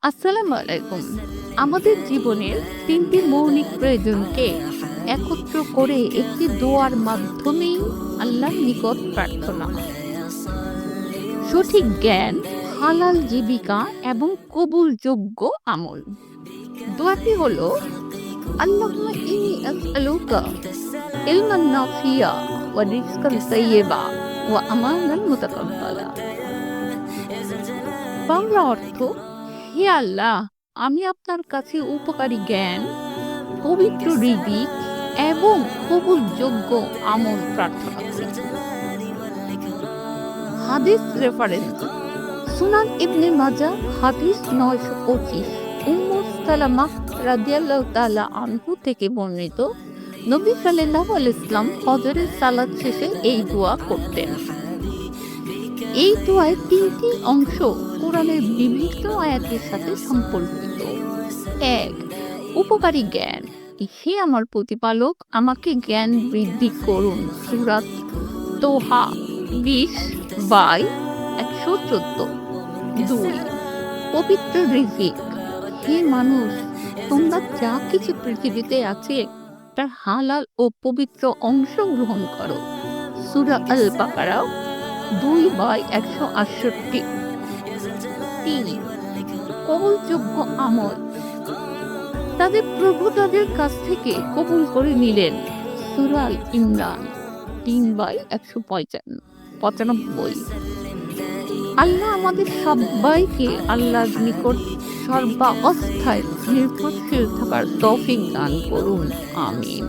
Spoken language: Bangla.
আসসালামু আলাইকুম। আমাদের জীবনের ৩টি মৌলিক প্রয়োজনকে একত্র করে একটি দোয়ার মাধ্যমেই আল্লাহর নিকট প্রার্থনা। সঠিক জ্ঞান, হালাল জীবিকা এবং কবুলযোগ্য আমল। দোয়াটি হলো আল্লাহুম্মা ইন্নী আসআলুকা ইলমান নাফিয়া ওয়া রিজকান তাইয়্যিবা ওয়া আমানান মুতাকাব্বালা। বাংলা অর্থ: হে আল্লাহ, আমি আপনার কাছে উপকারী জ্ঞান, পবিত্র রিজিক এবং কবুলযোগ্য আমল প্রার্থনা করি। হাদিস রেফারেন্স: সুনান ইবনে মাজাহ, হাদিস ৯২৫। উম্মু সালামাহ রাদিয়াল্লাহু তাআলা আনহু থেকে বর্ণিত, নবী সাল্লাল্লাহু আলাইহি ওয়াসাল্লাম ফজরের সালাত শেষে এই দোয়া করতেন। এই দোয়ায় ৩টি অংশ কোরআনের বিভিন্ন আয়াতের সাথে সম্পর্কিত। ১. উপকারী জ্ঞান: হে আমার প্রতিপালক, আমাকে জ্ঞান বৃদ্ধি করুন। সূরা তোহা ২০/১১৪। ২. পবিত্র রিজিক: হে মানুষ, তোমরা যা কিছু পৃথিবীতে আছে তার হালাল ও পবিত্র অংশ গ্রহণ করো। সূরা আল বাকারা ২/১৬৮। ৩. কবুলযোগ্য আমল: তাদের প্রভু তাদের কাছ থেকে কবুল করে নিলেন। সূরা আল ইমরান ৩/১৯৫। আল্লাহ আমাদের সবাইকে আল্লাহর নিকট সর্বাবস্থায় নির্ভরশীল থাকার তৌফিক দান করুন। আমিন।